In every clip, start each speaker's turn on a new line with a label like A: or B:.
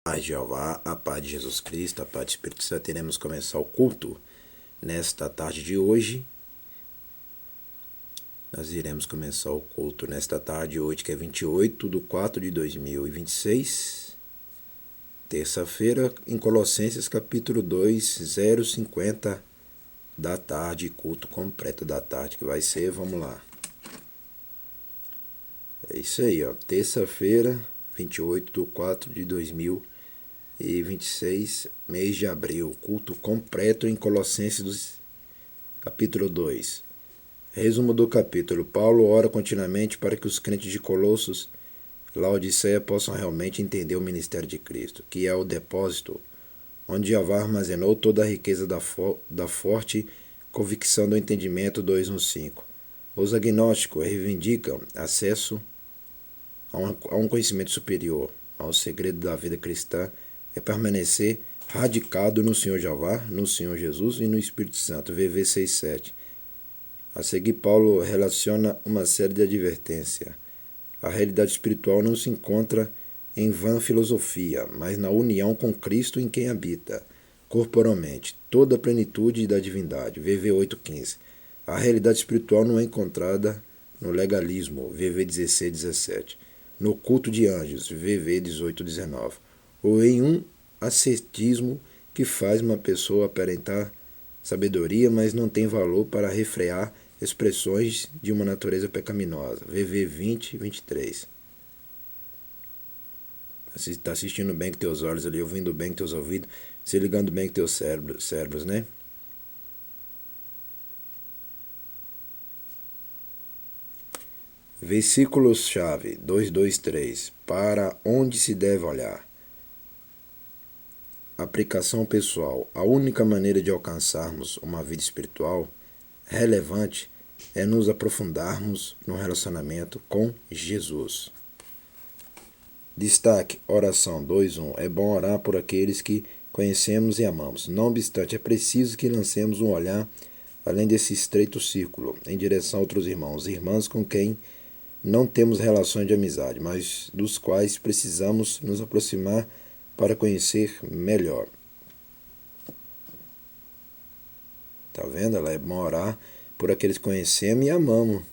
A: Paz de Jeová, a paz de Jesus Cristo, a paz do Espírito Santo. Iremos começar o culto nesta tarde de hoje. Nós iremos começar o culto nesta tarde de hoje, que é 28/4/2026, terça-feira, em Colossenses capítulo 2, 0:50 da tarde, culto completo da tarde, que vai ser, vamos lá. É isso aí, ó, terça-feira, 28/4/2026, mês de abril, culto completo em Colossenses capítulo 2. Resumo do capítulo. Paulo ora continuamente para que os crentes de Colossos, Laodiceia, possam realmente entender o ministério de Cristo, que é o depósito onde Jeová armazenou toda a riqueza da forte convicção do entendimento. 2:15. Os agnósticos reivindicam acesso a um conhecimento superior. Ao segredo da vida cristã é permanecer radicado no Senhor Jeová, no Senhor Jesus e no Espírito Santo. VV 6:7. A seguir, Paulo relaciona uma série de advertências. A realidade espiritual não se encontra em vã filosofia, mas na união com Cristo em quem habita, corporalmente, toda a plenitude da divindade. VV 8:15. A realidade espiritual não é encontrada no legalismo. VV 16:17. No culto de anjos. VV 18:19. Ou em um ascetismo que faz uma pessoa aparentar sabedoria, mas não tem valor para refrear expressões de uma natureza pecaminosa. VV 20:23. Está assistindo bem com teus olhos ali, ouvindo bem com teus ouvidos, se ligando bem com teus cérebros, né? Versículos-chave 2:2-3. Para onde se deve olhar? Aplicação pessoal. A única maneira de alcançarmos uma vida espiritual relevante é nos aprofundarmos no relacionamento com Jesus. Destaque, oração 2:1. É bom orar por aqueles que conhecemos e amamos. Não obstante, é preciso que lancemos um olhar além desse estreito círculo, em direção a outros irmãos e irmãs com quem não temos relações de amizade, mas dos quais precisamos nos aproximar para conhecer melhor. Tá vendo? Ela é bom orar por aqueles que conhecemos e amamos.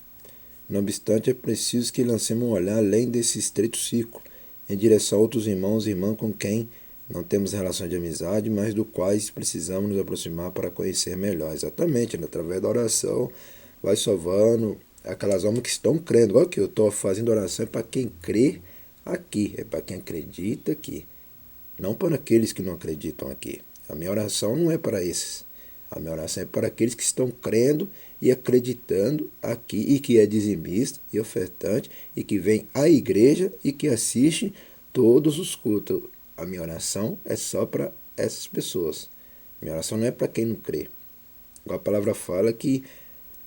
A: Não obstante, é preciso que lancemos um olhar além desse estreito círculo, em direção a outros irmãos e irmãs com quem não temos relação de amizade, mas do quais precisamos nos aproximar para conhecer melhor. Exatamente, né? Através da oração, vai salvando aquelas almas que estão crendo. Igual que eu estou fazendo oração, é para quem crê aqui, é para quem acredita aqui, não para aqueles que não acreditam aqui. A minha oração não é para esses. A minha oração é para aqueles que estão crendo e acreditando aqui, e que é dizimista e ofertante, e que vem à igreja e que assiste todos os cultos. A minha oração é só para essas pessoas. Minha oração não é para quem não crê. A palavra fala que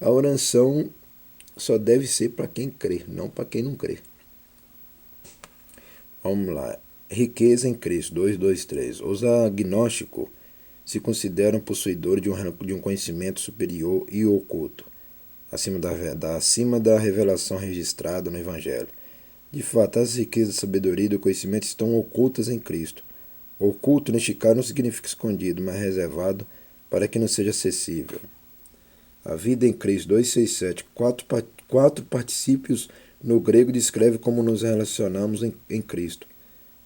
A: a oração só deve ser para quem crê, não para quem não crê. Vamos lá. Riqueza em Cristo. 2:2-3. Os agnósticos se consideram possuidores de um conhecimento superior e oculto, acima da revelação registrada no Evangelho. De fato, as riquezas da sabedoria e do conhecimento estão ocultas em Cristo. Oculto, neste caso, não significa escondido, mas reservado para que não seja acessível. A vida em Cristo. 2:6-7. Quatro particípios no grego descreve como nos relacionamos em Cristo,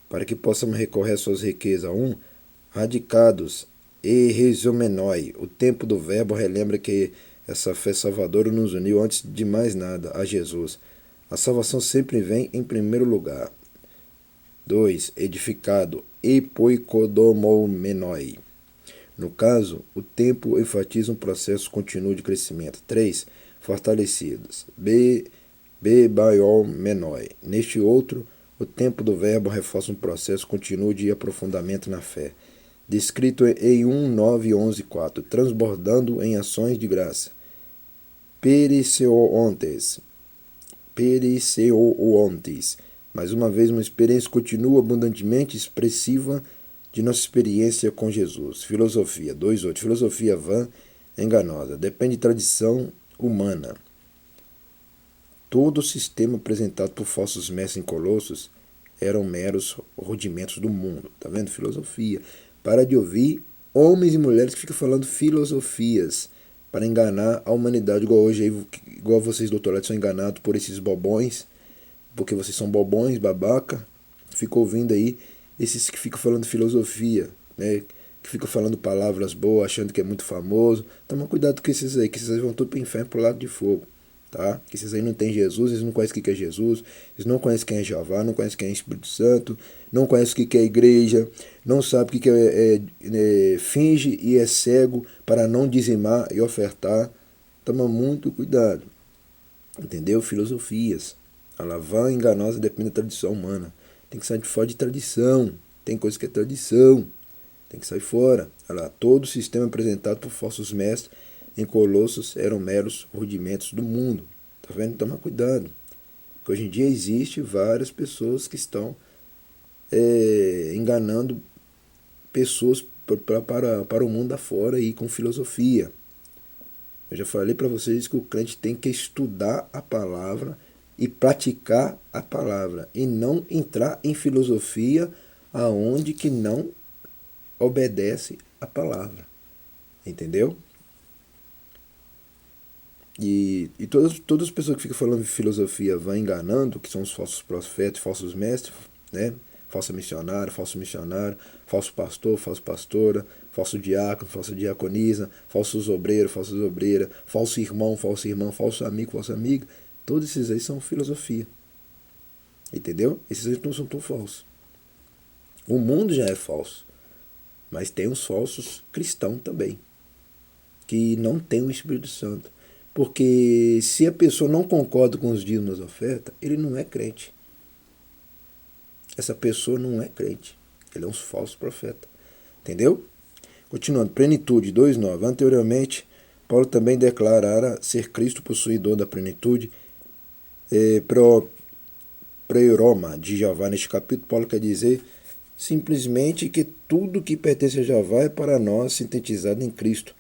A: para que possamos recorrer às suas riquezas. 1. Radicados e resumenoi. O tempo do verbo relembra que essa fé salvadora nos uniu antes de mais nada a Jesus. A salvação sempre vem em primeiro lugar. 2. Edificado epoikodomomenoi. No caso, o tempo enfatiza um processo contínuo de crescimento. 3. Fortalecidos bebaiolmenoi. Neste outro, o tempo do verbo reforça um processo contínuo de aprofundamento na fé, descrito em 1:9-11:4, transbordando em ações de graça. Pereceoontes. Mais uma vez, uma experiência continua abundantemente expressiva de nossa experiência com Jesus. Filosofia 2:8. Filosofia vã, enganosa, depende de tradição humana. Todo o sistema apresentado por falsos mestres em Colossos eram meros rudimentos do mundo. Tá vendo? Filosofia. Para de ouvir homens e mulheres que ficam falando filosofias para enganar a humanidade, igual hoje, igual vocês, doutorados, são enganados por esses bobões, porque vocês são bobões, babaca. Fica ouvindo aí esses que ficam falando filosofia, né? Que ficam falando palavras boas, achando que é muito famoso. Toma cuidado com esses aí, que esses aí vão tudo pro inferno, pro lago de fogo. Tá? Que esses aí não tem Jesus, eles não conhecem o que é Jesus, eles não conhecem quem é Jeová, não conhecem quem é Espírito Santo, não conhecem o que é igreja, não sabem o que finge e é cego para não dizimar e ofertar. Toma muito cuidado. Entendeu? Filosofias. A lavar enganosa depende da tradição humana. Tem que sair de fora de tradição. Tem coisa que é tradição. Tem que sair fora. Olha lá, todo o sistema apresentado por falsos mestres em Colossos eram meros rudimentos do mundo. Tá vendo? Toma cuidado. Porque hoje em dia existe várias pessoas que estão enganando pessoas para o mundo afora aí com filosofia. Eu já falei para vocês que o crente tem que estudar a palavra e praticar a palavra. E não entrar em filosofia aonde que não obedece a palavra. Entendeu? E todas as pessoas que ficam falando de filosofia vão enganando, que são os falsos profetas, falsos mestres, né? Falso missionário, falso pastor, falsa pastora, falso diácono, falsa diaconisa, falsos obreiros, falsas obreiras, falso irmão, falsa irmã, falso amigo, falsa amiga. Todos esses aí são filosofia. Entendeu? Esses aí não são tão falsos. O mundo já é falso. Mas tem os falsos cristãos também, que não tem o Espírito Santo. Porque se a pessoa não concorda com os dízimos das ofertas, ele não é crente. Essa pessoa não é crente. Ele é um falso profeta. Entendeu? Continuando, plenitude 2:9. Anteriormente, Paulo também declarara ser Cristo possuidor da plenitude. Preiroma de Jeová. Neste capítulo, Paulo quer dizer simplesmente que tudo que pertence a Jeová é para nós sintetizado em Cristo.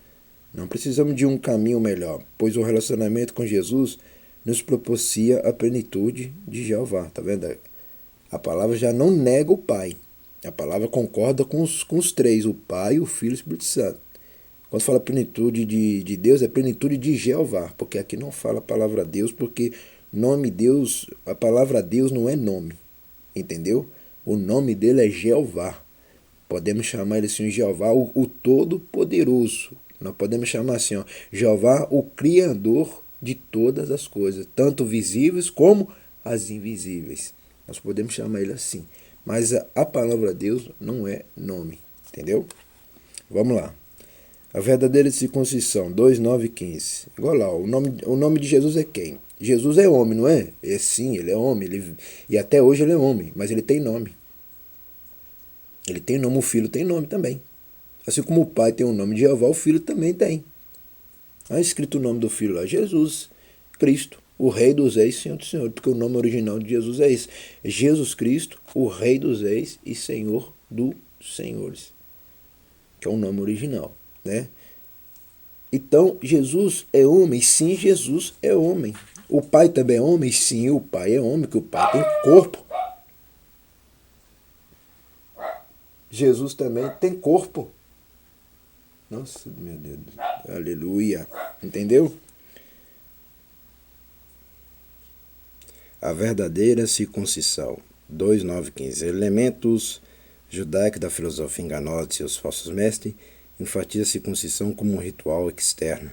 A: Não precisamos de um caminho melhor, pois o relacionamento com Jesus nos propicia a plenitude de Jeová. Tá vendo? A palavra já não nega o Pai. A palavra concorda com os três, o Pai, o Filho e o Espírito Santo. Quando fala plenitude de Deus, é plenitude de Jeová, porque aqui não fala a palavra Deus, porque nome Deus, a palavra Deus não é nome, entendeu? O nome dele é Jeová. Podemos chamar ele assim, Jeová, o Todo-Poderoso. Nós podemos chamar assim, ó, Jeová, o Criador de todas as coisas, tanto visíveis como as invisíveis. Nós podemos chamar ele assim. Mas a palavra Deus não é nome, entendeu? Vamos lá. A verdadeira circuncisão, 2:9-15. Igual lá, o nome de Jesus é quem? Jesus é homem, não é? Sim, ele é homem. E até hoje ele é homem, mas ele tem nome. Ele tem nome, o Filho tem nome também. Assim como o Pai tem o nome de Jeová, o Filho também tem. Está escrito o nome do Filho lá, Jesus Cristo, o Rei dos Reis, Senhor do Senhor, porque o nome original de Jesus é esse. Jesus Cristo, o Rei dos Reis e Senhor dos Senhores, que é o nome original, né? Então, Jesus é homem, sim, Jesus é homem. O Pai também é homem, sim, o Pai é homem, que o Pai tem corpo. Jesus também tem corpo. Nossa, meu Deus. Aleluia. Entendeu? A verdadeira circuncisão. 2:9-15. Elementos judaicos da filosofia enganosa de seus falsos mestres enfatiza a circuncisão como um ritual externo.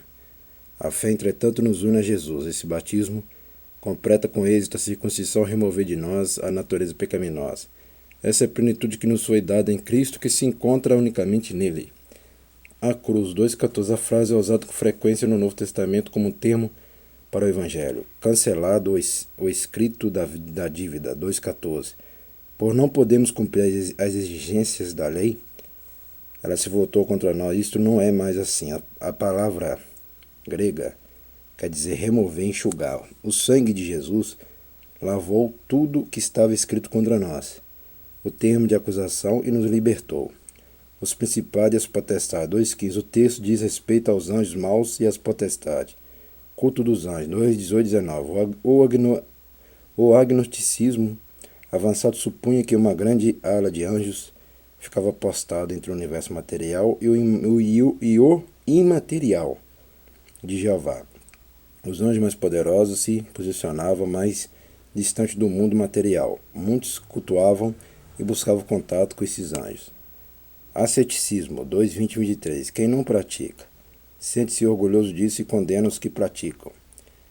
A: A fé, entretanto, nos une a Jesus. Esse batismo completa com êxito a circuncisão ao remover de nós a natureza pecaminosa. Essa é a plenitude que nos foi dada em Cristo, que se encontra unicamente nele. A cruz, 2:14. A frase é usada com frequência no Novo Testamento como um termo para o Evangelho. Cancelado o escrito da dívida, 2:14. Por não podermos cumprir as exigências da lei, ela se voltou contra nós. Isto não é mais assim. A palavra grega quer dizer remover, enxugar. O sangue de Jesus lavou tudo que estava escrito contra nós, o termo de acusação, e nos libertou. Os principados e as potestades, 2:15. O texto diz respeito aos anjos maus e às potestades. Culto dos anjos, 2:18-19. O agnosticismo Avançado supunha que uma grande ala de anjos ficava postada entre o universo material e o imaterial de Jeová. Os anjos mais poderosos se posicionavam mais distante do mundo material. Muitos cultuavam e buscavam contato com esses anjos. Asceticismo 2:20-23. Quem não pratica sente-se orgulhoso disso e condena os que praticam.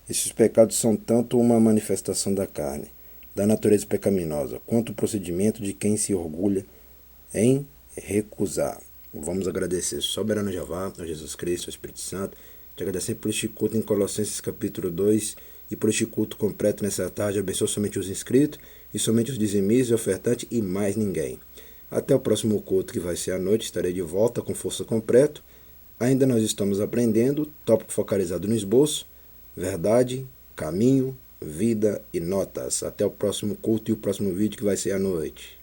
A: Esses pecados são tanto uma manifestação da carne, da natureza pecaminosa, quanto o procedimento de quem se orgulha em recusar. Vamos agradecer, soberano Jeová, a Jesus Cristo, ao Espírito Santo, te agradecer por este culto em Colossenses capítulo 2 e por este culto completo nessa tarde. Abençoa somente os inscritos e somente os dizimistas e ofertantes e mais ninguém. Até o próximo culto, que vai ser à noite, estarei de volta com força completa. Ainda nós estamos aprendendo, tópico focalizado no esboço, verdade, caminho, vida e notas. Até o próximo culto e o próximo vídeo, que vai ser à noite.